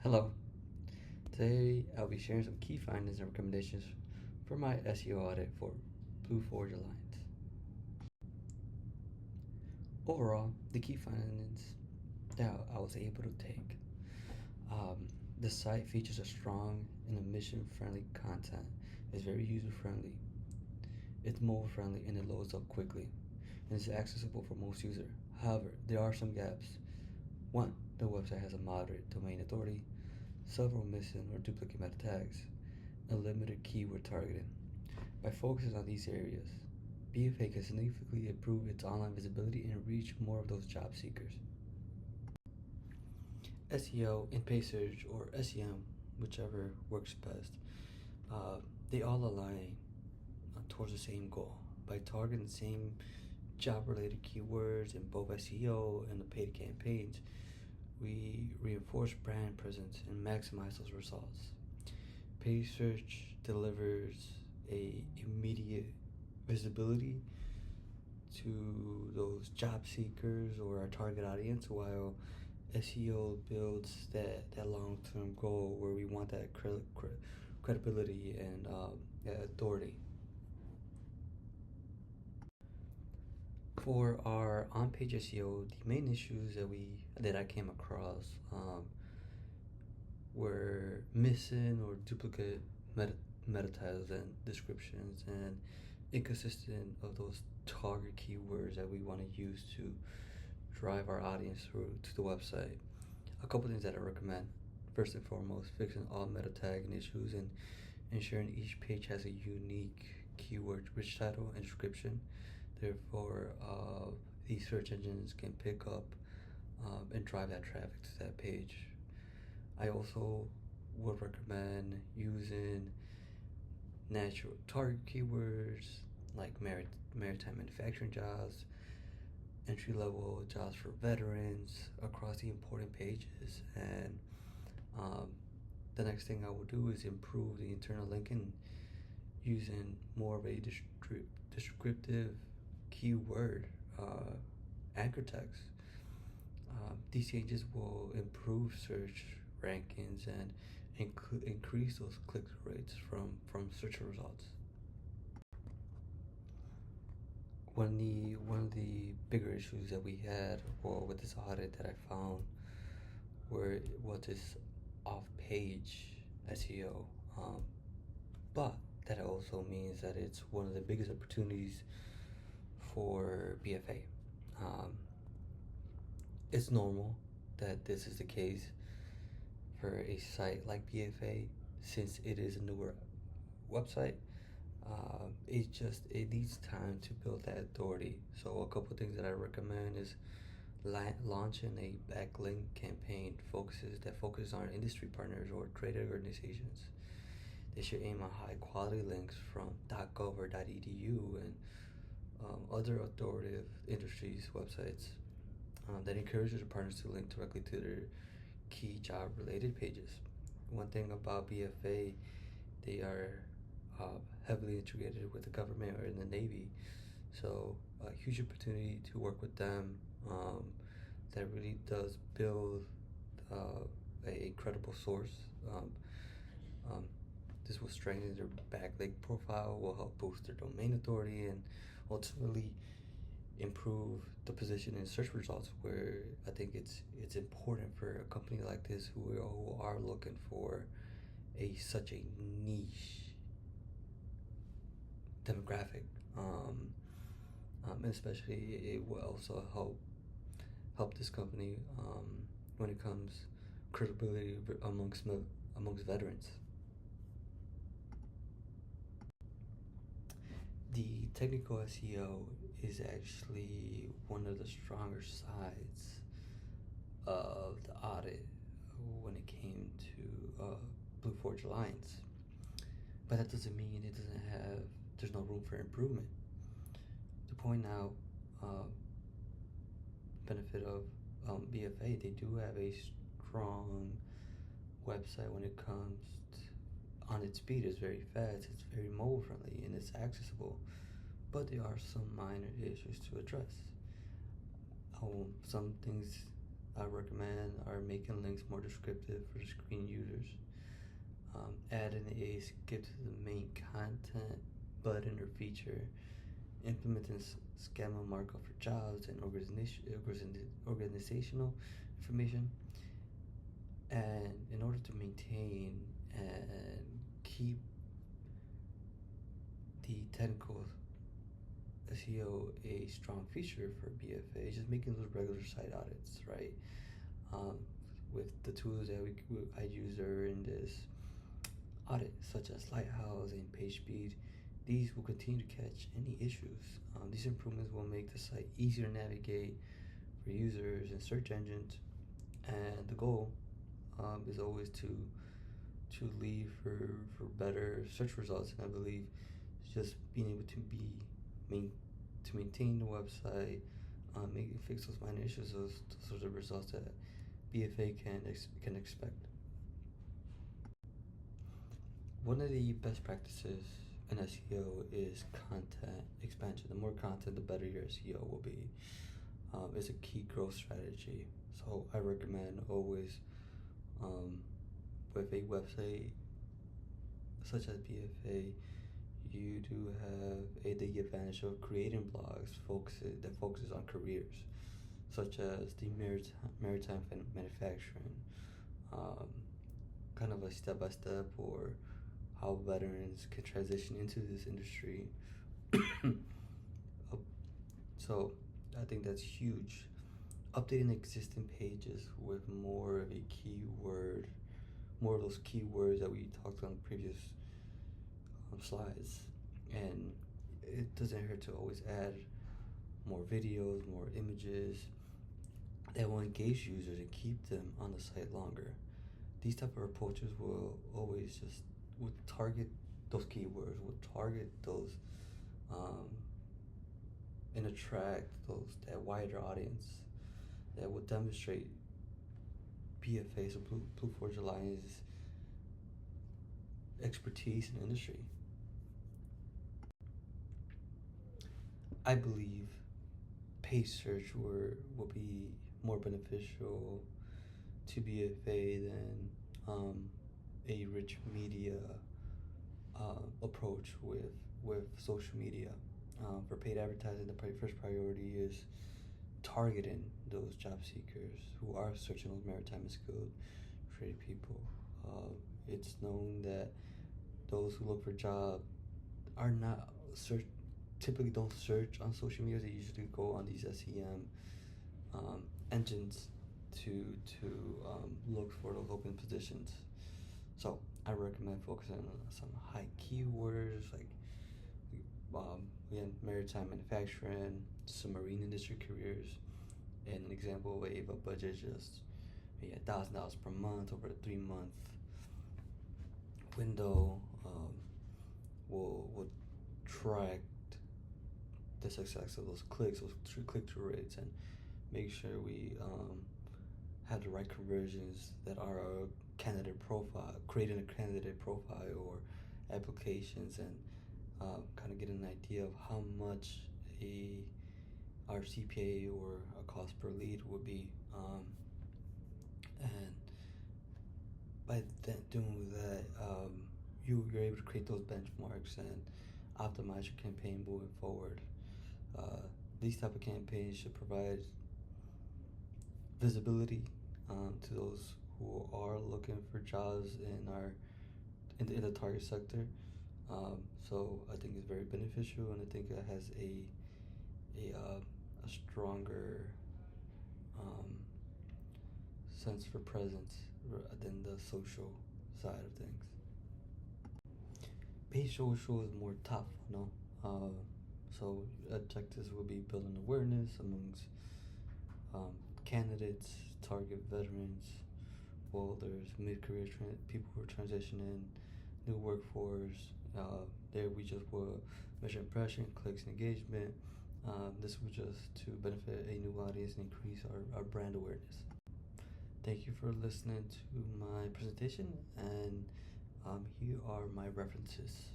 Hello. Today I'll be sharing some key findings and recommendations for my SEO audit for Blue Forge Alliance. Overall, the key findings that I was able to take. Um, the site features a strong and a mission-friendly content. It's very user-friendly. It's mobile-friendly and it loads up quickly. And it's accessible for most users. However, there are some gaps. One, the website has a moderate domain authority, several missing or duplicate meta tags, and limited keyword targeting. By focusing on these areas, BFA can significantly improve its online visibility and reach more of those job seekers. SEO and paid search, or SEM, whichever works best, they all align towards the same goal. By targeting the same job-related keywords in both SEO and the paid campaigns, we reinforce brand presence and maximize those results. Paid search delivers a immediate visibility to those job seekers or our target audience, while SEO builds that long-term goal where we want that credibility and authority. For our on-page SEO, the main issues that I came across were missing or duplicate meta tags and descriptions, and inconsistent of those target keywords that we want to use to drive our audience through to the website. A couple things that I recommend. First and foremost, fixing all meta tagging issues and ensuring each page has a unique keyword rich title and description. Therefore, these search engines can pick up and drive that traffic to that page. I also would recommend using natural target keywords like maritime manufacturing jobs, entry-level jobs for veterans across the important pages. And the next thing I will do is improve the internal linking using more of a descriptive keyword anchor text. These changes will improve search rankings and increase those click rates from search results. One of the bigger issues that we had with this audit that I found was this off-page SEO, but that also means that it's one of the biggest opportunities for BFA. Um, it's normal that this is the case for a site like BFA since it is a newer website. It needs time to build that authority. So a couple things that I recommend is launching a backlink campaign that focuses on industry partners or trade organizations. They should aim at high quality links from .gov or .edu and other authoritative industries websites that encourages the partners to link directly to their key job related pages. One thing about BFA, they are heavily integrated with the government or in the Navy, so a huge opportunity to work with them that really does build a credible source. Um, this will strengthen their backlink profile, will help boost their domain authority, and ultimately improve the position in search results, where I think it's important for a company like this who are looking for such a niche demographic, and especially it will also help this company when it comes credibility amongst veterans. The technical SEO is actually one of the stronger sides of the audit when it came to Blue Forge Alliance, but that doesn't mean there's no room for improvement. To point out, benefit of BFA, they do have a strong website when it comes on its speed. It's very fast, it's very mobile friendly, and it's accessible, but there are some minor issues to address. Some things I recommend are making links more descriptive for the screen users, adding a skip to the main content button or feature, implementing schema markup for jobs and organizational information. And in order to maintain and keep the technical SEO a strong feature for BFA, just making those regular site audits, right? With the tools that I use are in this audit, such as Lighthouse and PageSpeed, these will continue to catch any issues. These improvements will make the site easier to navigate for users and search engines, and the goal is always to leave for better search results. And I believe just being able to maintain the website, fix those minor issues, those are the results that BFA can expect. One of the best practices in SEO is content expansion. The more content, the better your SEO will be. It's a key growth strategy. So I recommend always, with a website such as BFA, you do have the advantage of creating blogs that focuses on careers, such as the maritime manufacturing, kind of a step-by-step, or how veterans can transition into this industry. So I think that's huge. Updating existing pages with more of those keywords that we talked on previous slides. And it doesn't hurt to always add more videos, more images that will engage users and keep them on the site longer. These type of approaches will always would target those keywords, would target those and attract that wider audience that will demonstrate BFA, so Blue Forge Alliance's expertise in the industry. I believe paid search will be more beneficial to BFA than a rich media approach with social media. For paid advertising, the first priority is targeting those job seekers who are searching those maritime and skilled trade people. It's known that those who look for jobs are not typically don't search on social media. They usually go on these SEM engines to look for those open positions. So I recommend focusing on some high keywords like again, maritime manufacturing, some marine industry careers, and an example of a budget just maybe $1,000 per month over a 3-month window. Will track the success of those clicks, those click-through rates, and make sure we have the right conversions that are a candidate profile, creating a candidate profile or applications, and kind of get an idea of how much our CPA or a cost per lead would be, and by doing that, you're able to create those benchmarks and optimize your campaign moving forward. These type of campaigns should provide visibility to those who are looking for jobs in the target sector. So I think it's very beneficial, and I think it has a stronger sense for presence than the social side of things. Paid social is more top funnel. So objectives will be building awareness amongst candidates, target veterans, welders, mid-career people who are transitioning, new workforce. There we just will measure impression, clicks, and engagement. This will just to benefit a new audience and increase our brand awareness. Thank you for listening to my presentation, and here are my references.